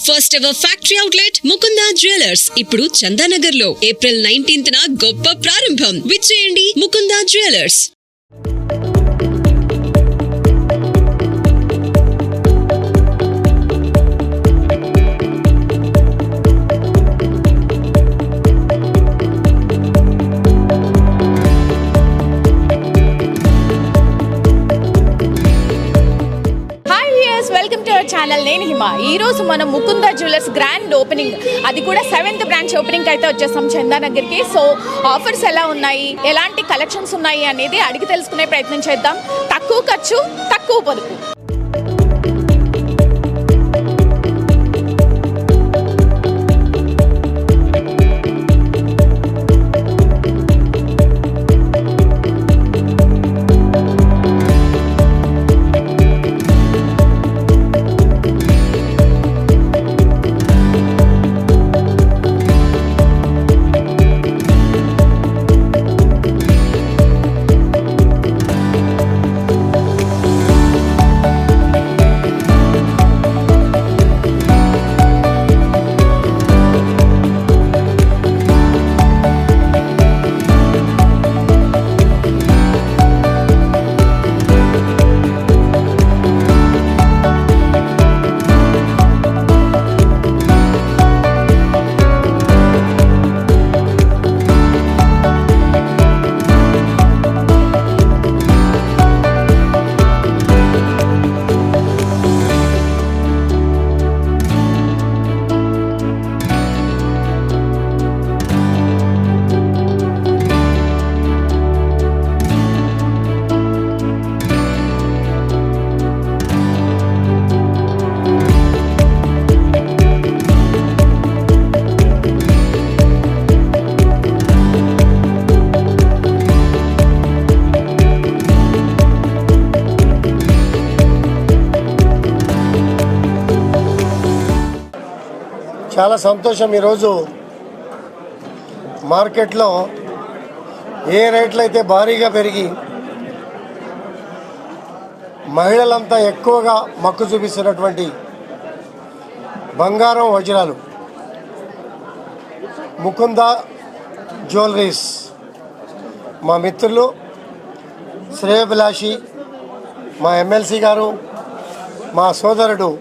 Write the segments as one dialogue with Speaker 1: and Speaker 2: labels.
Speaker 1: First ever factory outlet Mukunda jewellers ఇప్పుడు చందానగర్ లో April 19th గొప్ప ప్రారంభం. విచ్చేయండి Mukunda jewellers.
Speaker 2: Welcome to our channel. నేను హిమ. ఈ రోజు మనం ముకుందా జ్యువెలర్స్ గ్రాండ్ ఓపెనింగ్, అది కూడా 7th బ్రాంచ్ ఓపెనింగ్ అయితే వచ్చేసాం చందానగర్కి. సో ఆఫర్స్ ఎలా ఉన్నాయి, ఎలాంటి కలెక్షన్స్ ఉన్నాయి అనేది అడిగి తెలుసుకునే ప్రయత్నం చేద్దాం. తక్కువ ఖర్చు, తక్కువ పొదుపు.
Speaker 3: చాలా సంతోషం. ఈరోజు మార్కెట్లో ఏ రేట్లు అయితే భారీగా పెరిగి మహిళలంతా ఎక్కువగా మక్కు చూపిస్తున్నటువంటి బంగారం వజ్రాలు ముకుందా జ్యువెలరీస్ మా మిత్రులు శ్రేయోభిలాషి, మా ఎమ్మెల్సీ గారు, మా సోదరుడు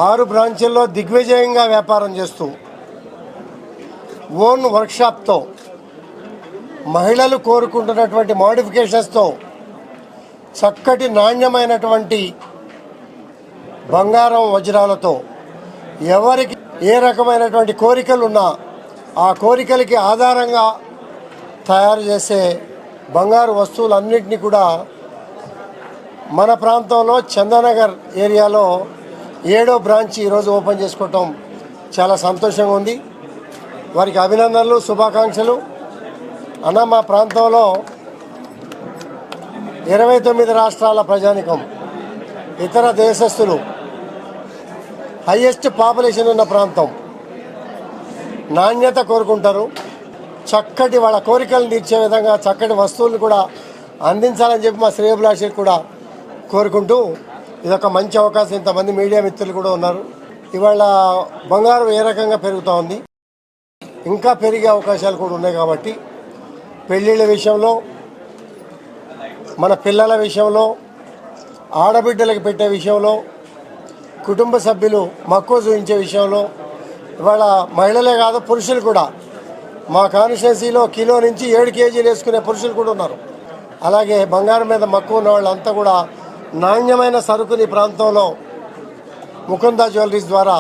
Speaker 3: 6 బ్రాంచుల్లో దిగ్విజయంగా వ్యాపారం చేస్తూ ఓన్ వర్క్షాప్తో మహిళలు కోరుకుంటున్నటువంటి మోడిఫికేషన్స్తో చక్కటి నాణ్యమైనటువంటి బంగారం వజ్రాలతో ఎవరికి ఏ రకమైనటువంటి కోరికలు ఉన్నా ఆ కోరికలకి ఆధారంగా తయారు చేసే బంగారు వస్తువులన్నింటినీ కూడా మన ప్రాంతంలో చందానగర్ ఏరియాలో 7వ బ్రాంచ్ ఈరోజు ఓపెన్ చేసుకోవటం చాలా సంతోషంగా ఉంది. వారికి అభినందనలు, శుభాకాంక్షలు. అన్న, మా ప్రాంతంలో 29 రాష్ట్రాల ప్రజానికం, ఇతర దేశస్తులు, హయ్యెస్ట్ పాపులేషన్ ఉన్న ప్రాంతం. నాణ్యత కోరుకుంటారు. చక్కటి వాళ్ళ కోరికలను తీర్చే విధంగా చక్కటి వస్తువులను కూడా అందించాలని చెప్పి మా శ్రేయోభిలాషులు కూడా కోరుకుంటూ, ఇదొక మంచి అవకాశం. ఇంతమంది మీడియా మిత్రులు కూడా ఉన్నారు. ఇవాళ బంగారం ఏ రకంగా పెరుగుతూ ఉంది, ఇంకా పెరిగే అవకాశాలు కూడా ఉన్నాయి. కాబట్టి పెళ్ళిళ్ళ విషయంలో, మన పిల్లల విషయంలో, ఆడబిడ్డలకు పెట్టే విషయంలో, కుటుంబ సభ్యులు మక్కువ చూపించే విషయంలో ఇవాళ మహిళలే కాదు పురుషులు కూడా, మా కాన్స్టిట్యున్సీలో కిలో నుంచి 7 కేజీలు వేసుకునే పురుషులు కూడా ఉన్నారు. అలాగే బంగారం మీద మక్కువ ఉన్న వాళ్ళంతా కూడా నాణ్యమైన సరుకుని ప్రాంతంలో ముకుందా జ్యువెలరీస్ ద్వారా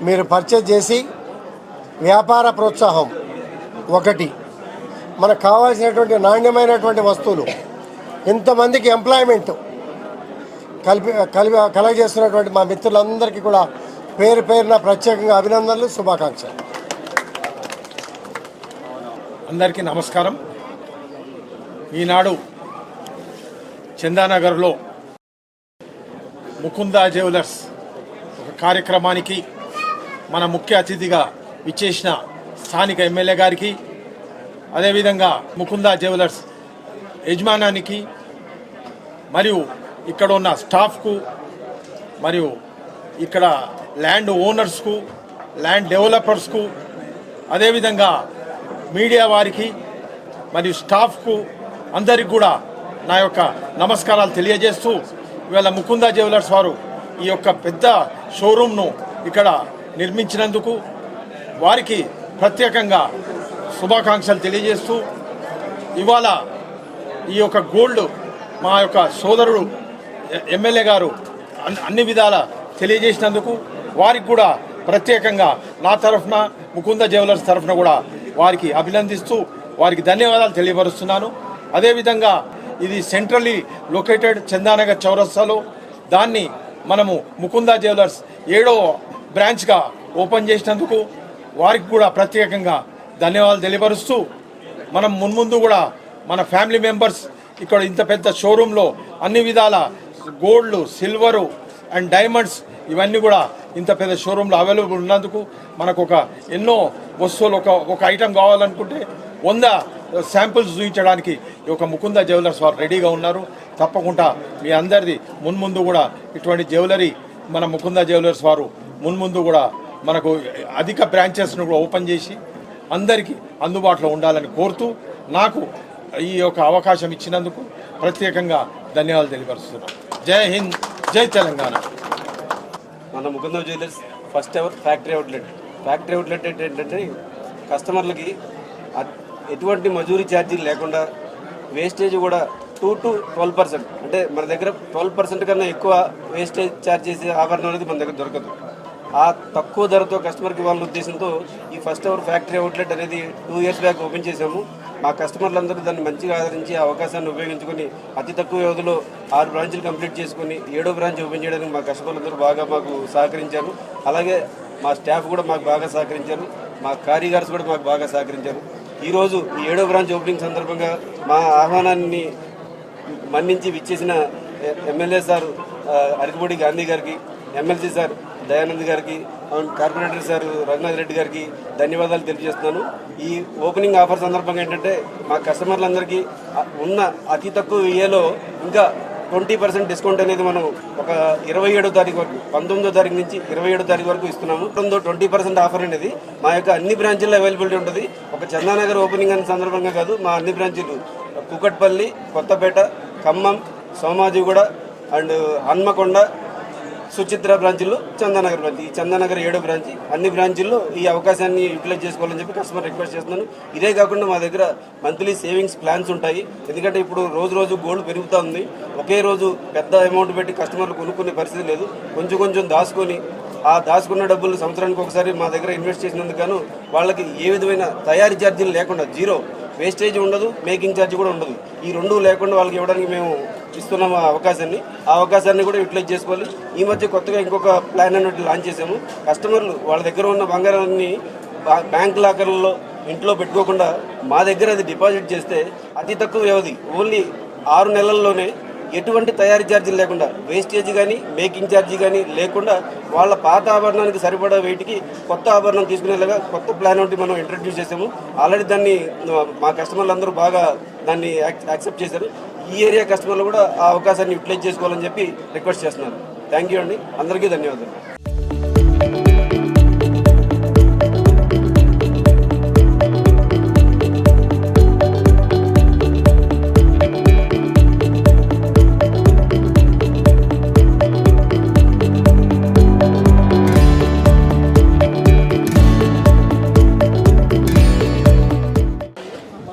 Speaker 3: మీరు పర్చేజ్ చేసి వ్యాపార ప్రోత్సాహం ఒకటి, మనకు కావాల్సినటువంటి నాణ్యమైనటువంటి వస్తువులు, ఇంతమందికి ఎంప్లాయ్మెంట్ కలగజేస్తున్నటువంటి మా మిత్రులందరికీ కూడా పేరు పేరున ప్రత్యేకంగా అభినందనలు, శుభాకాంక్షలు.
Speaker 4: అందరికీ నమస్కారం. ఈనాడు చందానగర్లో ముకుందా జ్యువెలర్స్ ఒక కార్యక్రమానికి మన ముఖ్య అతిథిగా విచ్చేసిన స్థానిక ఎమ్మెల్యే గారికి, అదేవిధంగా ముకుందా జ్యువెలర్స్ యజమానానికి మరియు ఇక్కడ ఉన్న స్టాఫ్కు మరియు ఇక్కడ ల్యాండ్ ఓనర్స్కు, ల్యాండ్ డెవలపర్స్కు, అదేవిధంగా మీడియా వారికి మరియు స్టాఫ్కు అందరికి కూడా నా యొక్క నమస్కారాలు తెలియజేస్తూ ఇవాళ ముకుందా జ్యువెలర్స్ వారు ఈ యొక్క పెద్ద షోరూమ్ను ఇక్కడ నిర్మించినందుకు వారికి ప్రత్యేకంగా శుభాకాంక్షలు తెలియజేస్తూ ఇవాళ ఈ యొక్క గోల్డ్ మా యొక్క సోదరుడు ఎమ్మెల్యే గారు అన్ని విధాల తెలియజేసినందుకు వారికి కూడా ప్రత్యేకంగా నా తరఫున ముకుంద జ్యువెలర్స్ తరఫున కూడా వారికి అభినందిస్తూ వారికి ధన్యవాదాలు తెలియపరుస్తున్నాను. అదేవిధంగా ఇది సెంట్రల్లీ లొకేటెడ్ చందానగర్ చౌరస్తాలో దాన్ని మనము ముకుంద జ్యువెలర్స్ 7వ బ్రాంచ్గా ఓపెన్ చేసినందుకు వారికి కూడా ప్రత్యేకంగా ధన్యవాదాలు తెలియపరుస్తూ మనం మున్ముందు కూడా మన ఫ్యామిలీ మెంబర్స్ ఇక్కడ ఇంత పెద్ద షోరూంలో అన్ని విధాల గోల్డ్, సిల్వరు అండ్ డైమండ్స్ ఇవన్నీ కూడా ఇంత పెద్ద షోరూంలో అవైలబుల్ ఉన్నందుకు మనకు ఎన్నో వస్తువులు ఒక ఐటెం కావాలనుకుంటే 100 శాంపుల్స్ చూపించడానికి ఈ యొక్క ముకుంద జ్యువెలర్స్ వారు రెడీగా ఉన్నారు. తప్పకుండా మీ అందరిది మున్ముందు కూడా ఇటువంటి జ్యువెలరీ మన ముకుంద జ్యువెలర్స్ వారు మున్ముందు కూడా మనకు అధిక బ్రాంచెస్ను కూడా ఓపెన్ చేసి అందరికీ అందుబాటులో ఉండాలని కోరుతూ నాకు ఈ యొక్క అవకాశం ఇచ్చినందుకు ప్రత్యేకంగా ధన్యవాదాలు తెలియపరుస్తున్నాను. జై హింద్, జై తెలంగాణ.
Speaker 5: మన Mukunda jewellers first ever factory outlet ఏంటంటే కస్టమర్లకి ఎటువంటి మజూరీ ఛార్జీలు లేకుండా వేస్టేజ్ కూడా 2 to 12%, అంటే మన దగ్గర 12% కన్నా ఎక్కువ వేస్టేజ్ ఛార్జ్ చేసే ఆభరణం అనేది మన దగ్గర దొరకదు. ఆ తక్కువ ధరతో కస్టమర్కి ఇవ్వాలనే ఉద్దేశంతో ఈ ఫస్ట్ ఎవర్ ఫ్యాక్టరీ అవుట్లెట్ అనేది 2 years బ్యాక్ ఓపెన్ చేశాము. మా కస్టమర్లందరూ దాన్ని మంచిగా ఆదరించి ఆ అవకాశాన్ని ఉపయోగించుకొని అతి తక్కువ వ్యవధిలో 6 బ్రాంచ్లు కంప్లీట్ చేసుకొని 7వ బ్రాంచ్ ఓపెన్ చేయడానికి మా కస్టమర్లందరూ బాగా మాకు సహకరించారు. అలాగే మా స్టాఫ్ కూడా మాకు బాగా సహకరించారు, మా కారీగర్స్ కూడా మాకు బాగా సహకరించారు. ఈరోజు ఈ 7వ బ్రాంచ్ ఓపెనింగ్ సందర్భంగా మా ఆహ్వానాన్ని మన్నించి విచ్చేసిన ఎమ్మెల్యే సార్ అరకపూడి గాంధీ గారికి, ఎమ్మెల్సీ సార్ దయానంద్ గారికి, కార్పొరేటర్ సార్ రఘునాథ్ రెడ్డి గారికి ధన్యవాదాలు తెలియజేస్తున్నాను. ఈ ఓపెనింగ్ ఆఫర్ సందర్భంగా ఏంటంటే మా కస్టమర్లందరికీ ఉన్న అతి తక్కువ ఏలో ఇంకా 20% డిస్కౌంట్ అనేది మనం ఒక 27వ తారీఖు వరకు, 19వ తారీఖు నుంచి 27వ తారీఖు వరకు ఇస్తున్నాము. 20% ఆఫర్ అనేది మా యొక్క అన్ని బ్రాంచీల్లో అవైలబిలిటీ ఉంటుంది. ఒక చందానగర్ ఓపెనింగ్ అనే సందర్భంగా కాదు, మా అన్ని బ్రాంచీలు కుకట్పల్లి, కొత్తపేట, ఖమ్మం, సోమాజిగూడ అండ్ హన్మకొండ, సుచిత్ర బ్రాంచీల్లో చందానగర్ బ్రాంచ్, ఈ చందానగర్ 7వ బ్రాంచ్, అన్ని బ్రాంచీల్లో ఈ అవకాశాన్ని యూటిలైజ్ చేసుకోవాలని చెప్పి కస్టమర్ రిక్వెస్ట్ చేస్తున్నాను. ఇదే కాకుండా మా దగ్గర మంత్లీ సేవింగ్స్ ప్లాన్స్ ఉంటాయి. ఎందుకంటే ఇప్పుడు రోజు గోల్డ్ పెరుగుతూ ఉంది. ఒకే రోజు పెద్ద అమౌంట్ పెట్టి కస్టమర్లు కొనుక్కునే పరిస్థితి లేదు. కొంచెం దాచుకొని ఆ దాచుకున్న డబ్బులు సంవత్సరానికి ఒకసారి మా దగ్గర ఇన్వెస్ట్ చేసినందుకు గాను వాళ్ళకి ఏ విధమైన తయారీ ఛార్జీలు లేకుండా, జీరో వేస్టేజ్ ఉండదు, మేకింగ్ ఛార్జ్ కూడా ఉండదు. ఈ రెండు లేకుండా వాళ్ళకి ఇవ్వడానికి మేము ఇస్తున్నాము ఆ అవకాశాన్ని కూడా యూటిలైజ్ చేసుకోవాలి. ఈ మధ్య కొత్తగా ఇంకొక ప్లాన్ అన్నట్టు లాంచ్ చేసాము. కస్టమర్లు వాళ్ళ దగ్గర ఉన్న బంగారాన్ని బ్యాంక్ లాకర్లలో ఇంట్లో పెట్టుకోకుండా మా దగ్గర అది డిపాజిట్ చేస్తే అతి తక్కువ వ్యవధి, ఓన్లీ 6 నెలల్లోనే ఎటువంటి తయారీ ఛార్జీలు లేకుండా, వేస్టేజ్ కానీ మేకింగ్ ఛార్జీ కానీ లేకుండా వాళ్ళ పాత ఆభరణానికి సరిపడా వెయిట్కి కొత్త ఆభరణం తీసుకునేలాగా కొత్త ప్లాన్ ఒకటి మనం ఇంట్రడ్యూస్ చేసాము. ఆల్రెడీ దాన్ని మా కస్టమర్లు అందరూ బాగా దాన్ని యాక్సెప్ట్ చేశారు. ఈ ఏరియా కస్టమర్లు కూడా ఆ అవకాశాన్ని యూటిలైజ్ చేసుకోవాలని చెప్పి రిక్వెస్ట్ చేస్తున్నారు. థ్యాంక్ యూ అండి, అందరికీ ధన్యవాదాలు.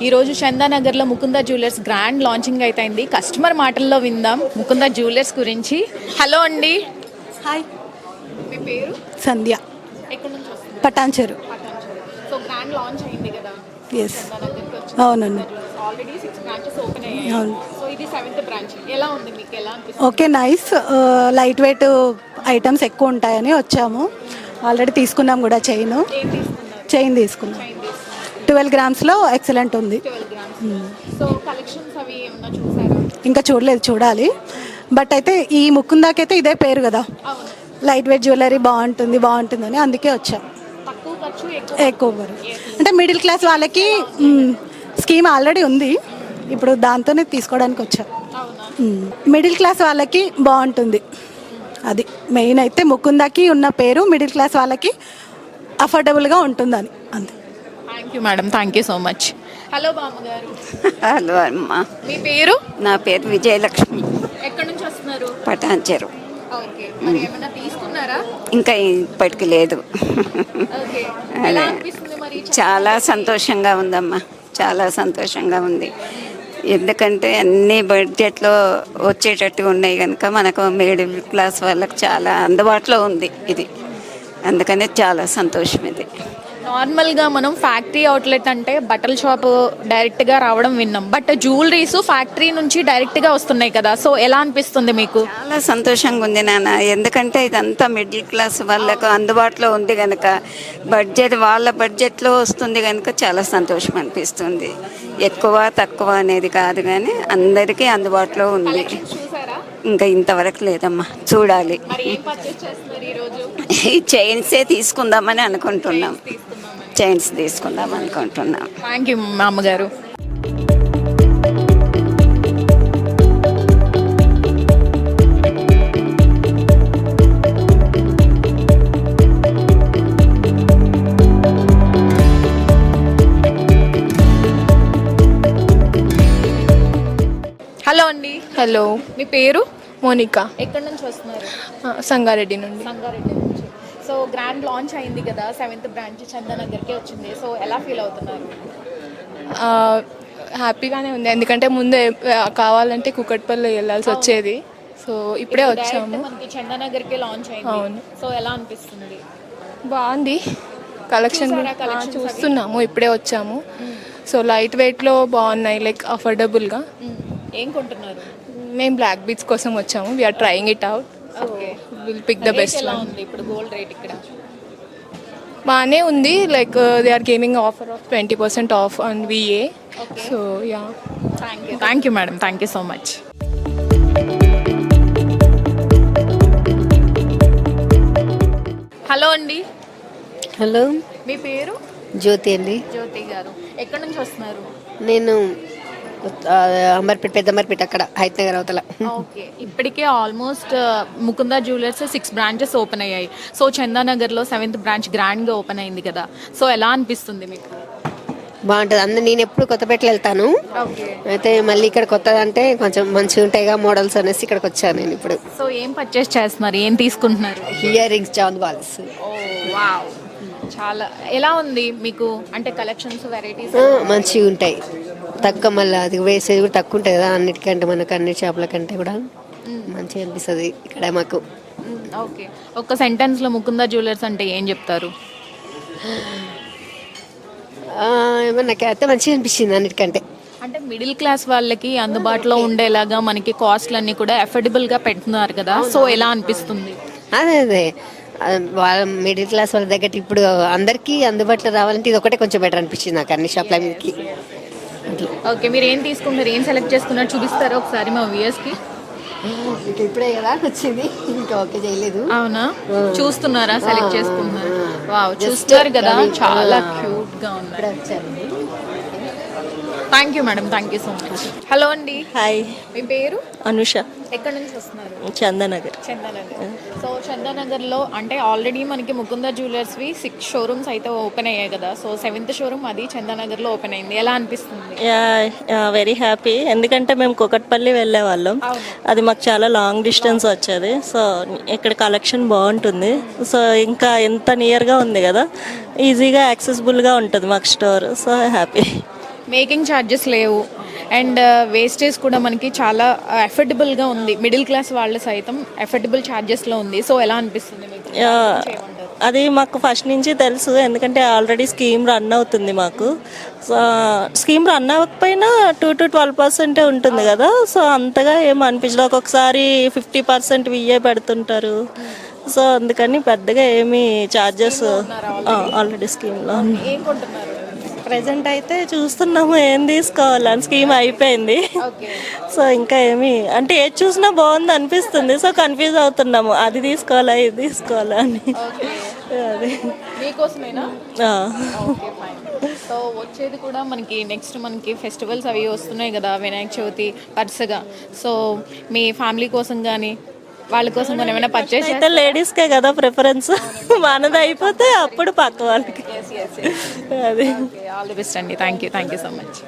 Speaker 2: ఈరోజు చందానగర్లో ముకుంద జ్యువెలర్స్ గ్రాండ్ లాంచింగ్ అయితే అయింది. కస్టమర్ మాటల్లో విందాం ముకుంద జ్యువెలర్స్ గురించి. హలో అండి.
Speaker 6: హాయ్,
Speaker 2: మీ పేరు?
Speaker 6: సంధ్య,
Speaker 2: ఎక్కడి నుంచి వస్తుంది?
Speaker 6: పటాన్చెరు.
Speaker 2: సో గ్రాండ్ లాంచ్ అయింది కదా
Speaker 6: ఎస్,
Speaker 2: చందానగర్కి వచ్చి.
Speaker 6: అవునండి.
Speaker 2: ఆల్రెడీ 6 బ్రాంచెస్ ఓపెన్ అయ్యాయి.
Speaker 6: అవును.
Speaker 2: సో ఇది 7th బ్రాంచ్. ఎలా ఉంది, మీకు ఎలా అనిపిస్తుంది?
Speaker 6: Okay, nice. Light weight items ఎక్కువ ఉంటాయని వచ్చాము. ఆల్రెడీ తీసుకున్నాం కూడా చైన్
Speaker 2: ఏం తీసుకున్నారు?
Speaker 6: చైన్ తీసుకున్నాం. 12 grams ఎక్సలెంట్ ఉంది.
Speaker 2: 12 grams. సో కలెక్షన్స్ అవి ఏమన్నా చూసారా?
Speaker 6: ఇంకా చూడలేదు, చూడాలి. బట్ అయితే ఈ ముకుందాకైతే ఇదే పేరు కదా,
Speaker 2: అవును.
Speaker 6: లైట్ వెయిట్ జ్యువెలరీ బాగుంటుందని అందుకే వచ్చాం.
Speaker 2: తక్కువ ఖర్చు
Speaker 6: ఎక్కువ అంటే మిడిల్ క్లాస్ వాళ్ళకి స్కీమ్ ఆల్రెడీ ఉంది, ఇప్పుడు దాంతోనే తీసుకోవడానికి వచ్చాం.
Speaker 2: అవునా?
Speaker 6: మిడిల్ క్లాస్ వాళ్ళకి బాగుంటుంది, అది మెయిన్ అయితే ముకుందాకి ఉన్న పేరు మిడిల్ క్లాస్ వాళ్ళకి అఫోర్డబుల్గా ఉంటుందని అంతే.
Speaker 2: Thank you madam, thank you so much. Hello బామ్మగారు,
Speaker 7: హలో అమ్మ,
Speaker 2: మీ పేరు?
Speaker 7: నా పేరు విజయలక్ష్మి,
Speaker 2: ఎక్కడి నుంచి వస్తున్నారు?
Speaker 7: పటాన్చెరు.
Speaker 2: ఓకే, మరి ఏమైనా తీసుకున్నారా?
Speaker 7: ఇంకా ఇప్పటికి లేదు.
Speaker 2: ఓకే,
Speaker 7: అదే.
Speaker 2: ఎలా అనిపిస్తుంది మరి?
Speaker 7: చాలా సంతోషంగా ఉందమ్మా, చాలా సంతోషంగా ఉంది. ఎందుకంటే అన్ని బడ్జెట్లో వచ్చేటట్టు ఉన్నాయి కనుక మనకు మిడిల్ క్లాస్ వాళ్ళకి చాలా అందుబాటులో ఉంది ఇది, అందుకనే చాలా సంతోషం ఇది.
Speaker 2: నార్మల్గా మనం ఫ్యాక్టరీ అవుట్లెట్ అంటే బట్టల షాప్ డైరెక్ట్గా రావడం విన్నాం, బట్ జ్యువెలరీస్ ఫ్యాక్టరీ నుంచి డైరెక్ట్గా వస్తున్నాయి కదా, సో ఎలా అనిపిస్తుంది మీకు?
Speaker 7: చాలా సంతోషంగా ఉంది నాన్న, ఎందుకంటే ఇదంతా మిడిల్ క్లాస్ వాళ్ళకు అందుబాటులో ఉంది కనుక వాళ్ళ బడ్జెట్లో వస్తుంది కనుక చాలా సంతోషం అనిపిస్తుంది. ఎక్కువ తక్కువ అనేది కాదు కానీ అందరికీ అందుబాటులో ఉంది.
Speaker 2: చూసారా?
Speaker 7: ఇంకా ఇంతవరకు లేదమ్మా, చూడాలి.
Speaker 2: మరి ఏం పర్చేస్ చేస్తున్నారు ఈరోజు?
Speaker 7: ఈ చైన్సే తీసుకుందామని అనుకుంటున్నాం, చైన్స్ తీసుకుందాం అనుకుంటున్నాం.
Speaker 2: థ్యాంక్ యూ మా అమ్మగారు. హలో అండి.
Speaker 8: హలో,
Speaker 2: మీ పేరు?
Speaker 8: మోనికా,
Speaker 2: ఎక్కడి నుంచి వస్తున్నారు?
Speaker 8: సంగారెడ్డి నుండి.
Speaker 2: సంగారెడ్డి నుంచి. సో గ్రాండ్ లాంచ్ అయింది కదా, 7th బ్రాంచ్ చందానగర్కే వచ్చింది, సో ఎలా ఫీల్ అవుతున్నారు?
Speaker 8: హ్యాపీగానే ఉంది, ఎందుకంటే ముందే కావాలంటే కుకట్పల్లి వెళ్ళాల్సి వచ్చేది, సో ఇప్పుడే వచ్చాము.
Speaker 2: Direct మనకి చందానగర్కే లాంచ్ అయింది.
Speaker 8: అవును.
Speaker 2: సో ఎలా అనిపిస్తుంది?
Speaker 8: బాగుంది కలెక్షన్,
Speaker 2: చూసారా collections అవి?
Speaker 8: చూస్తున్నాము, ఇప్పుడే వచ్చాము. సో లైట్ వెయిట్లో బాగున్నాయి, లైక్ అఫోర్డబుల్గా.
Speaker 2: ఏం కొంటున్నారు?
Speaker 8: మేము బ్లాక్ బీచ్ కోసం వచ్చాము, we're trying it out,
Speaker 2: okay.
Speaker 8: Will pick the best
Speaker 2: ఎలా
Speaker 8: వన్.
Speaker 2: ఉంది ఇప్పుడు గోల్డ్ రేట్ ఇక్కడ?
Speaker 8: బాగానే ఉంది, like they are giving offer of 20% off on VA, so yeah.
Speaker 2: Thank you madam, thank you so much. Hello అండి.
Speaker 9: Hello,
Speaker 2: మీ పేరు?
Speaker 9: జ్యోతి అండి.
Speaker 2: జ్యోతి గారు, ఎక్కడి నుంచి వస్తున్నారు?
Speaker 9: నేను అమర్పేట, పెద్ద అమర్పేట, అక్కడ హైతనగర్ అవతల.
Speaker 2: ఓకే, ఇప్పటికే almost Mukunda jewellers 6 branches open అయ్యాయి. సో చందానగర్లో 7th బ్రాంచ్ గ్రాండ్గా ఓపెన్ అయింది కదా, సో ఎలా అనిపిస్తుంది మీకు?
Speaker 9: బాగుంటుంది. నేను ఎప్పుడు కొత్తపేటలో వెళ్తాను,
Speaker 2: ఓకే.
Speaker 9: అయితే మళ్ళీ ఇక్కడ కొత్తదంటే కొంచెం మంచిగా ఉంటాయిగా మోడల్స్ అనేసి ఇక్కడికి వచ్చాను నేను ఇప్పుడు.
Speaker 2: సో ఏం పర్చేస్ చేస్తున్నారు, ఏం తీసుకుంటున్నారు?
Speaker 9: Earrings, chand balls.
Speaker 2: Oh wow, చాలా ఎలా ఉంది మీకు? అంటే కలెక్షన్స్, వెరైటీస్
Speaker 9: మంచిగా ఉంటాయి, తక్కువ, మళ్ళీ అది వేసేది కూడా తక్కువ ఉంటుంది కదా అన్నిటికంటే, మనకు అన్ని షాపుల కంటే కూడా మంచిగా అనిపిస్తుంది ఇక్కడ మాకు.
Speaker 2: ఓకే, ఒక్క సెంటెన్స్లో ముకుందా జ్యువెలర్స్ అంటే ఏం చెప్తారు?
Speaker 9: నాకైతే మంచిగా అనిపించింది అన్నిటికంటే.
Speaker 2: అంటే మిడిల్ క్లాస్ వాళ్ళకి అందుబాటులో ఉండేలాగా మనకి కాస్ట్లన్నీ కూడా అఫోర్డబుల్గా పెడుతున్నారు కదా, సో ఎలా అనిపిస్తుంది?
Speaker 9: అదే వాళ్ళ మిడిల్ క్లాస్ వాళ్ళ దగ్గర ఇప్పుడు అందరికీ అందుబాటులో రావాలంటే ఇది ఒకటే కొంచెం బెటర్ అనిపించింది నాకు అన్ని షాప్ల మీదకి.
Speaker 2: ఓకే, మీరు ఏం తీసుకుంటారు, ఏం సెలెక్ట్ చేసుకున్నారు చూపిస్తారా ఒకసారి మా వ్యూయర్స్కి?
Speaker 9: ఇంకా ఇప్పుడే కదా వచ్చింది, ఇంకా ఓకే చేయలేదు.
Speaker 2: అవునా, చూస్తున్నారా, సెలెక్ట్ చేసుకున్నారు? వావ్, చూస్తారు కదా, చాలా క్యూట్గా ఉన్నారు. Thank you madam, thank you so much. Hello అండి.
Speaker 10: హాయ్,
Speaker 2: మీ పేరు?
Speaker 10: అనుష,
Speaker 2: ఎక్కడి నుంచి వస్తున్నారు?
Speaker 10: చందానగర్.
Speaker 2: చందానగర్. సో చందానగర్లో అంటే ఆల్రెడీ మనకి ముకుందా జ్యువెలర్స్వి 6 షోరూమ్స్ అయితే ఓపెన్ అయ్యాయి కదా, సో 7th షోరూమ్ అది చందానగర్లో ఓపెన్ అయింది, ఎలా అనిపిస్తుంది?
Speaker 10: వెరీ హ్యాపీ, ఎందుకంటే మేము కుకట్పల్లి వెళ్ళే వాళ్ళం, అది మాకు చాలా లాంగ్ డిస్టెన్స్ వచ్చేది, సో ఇక్కడ కలెక్షన్ బాగుంటుంది, సో ఇంకా ఎంత నియర్గా ఉంది కదా, ఈజీగా యాక్సెసిబుల్గా ఉంటుంది మాకు store, so happy.
Speaker 2: Making charges లేవు అండ్ వేస్టేజ్ కూడా మనకి చాలా అఫోర్డబుల్గా ఉంది, మిడిల్ క్లాస్ వాళ్ళ సైతం అఫోర్డబుల్ ఛార్జెస్లో ఉంది, సో ఎలా అనిపిస్తుంది మీకు?
Speaker 10: అది మాకు ఫస్ట్ నుంచి తెలుసు, ఎందుకంటే ఆల్రెడీ స్కీమ్ రన్ అవుతుంది మాకు, సో స్కీమ్ రన్ అవ్వకపోయినా 2 to 12% ఉంటుంది కదా, సో అంతగా ఏం అనిపించలేదు, ఒక్కొక్కసారి 50% విఏ పెడుతుంటారు, సో అందుకని పెద్దగా ఏమి ఛార్జెస్ ఆల్రెడీ స్కీమ్లో
Speaker 2: ఏం కొంటున్నారు?
Speaker 10: ప్రజెంట్ అయితే చూస్తున్నాము ఏం తీసుకోవాలని, స్కీమ్ అయిపోయింది, సో ఇంకా ఏమి అంటే ఏది చూసినా బాగుంది అనిపిస్తుంది, సో కన్ఫ్యూజ్ అవుతున్నాము అది తీసుకోవాలా ఇది తీసుకోవాలా అని. అది
Speaker 2: మీకోసమేనా? సో వచ్చేది కూడా మనకి నెక్స్ట్ మనకి ఫెస్టివల్స్ అవి వస్తున్నాయి కదా, వినాయక చవితి వరుసగా, సో మీ ఫ్యామిలీ కోసం కానీ వాళ్ళ కోసం మనం ఏమైనా పర్చేస్
Speaker 10: అయితే లేడీస్కే కదా ప్రిఫరెన్స్, మనది అయిపోతే అప్పుడు పక్క వాళ్ళకి. అది
Speaker 2: ఆల్ ది బెస్ట్ అండి. Thank you so much.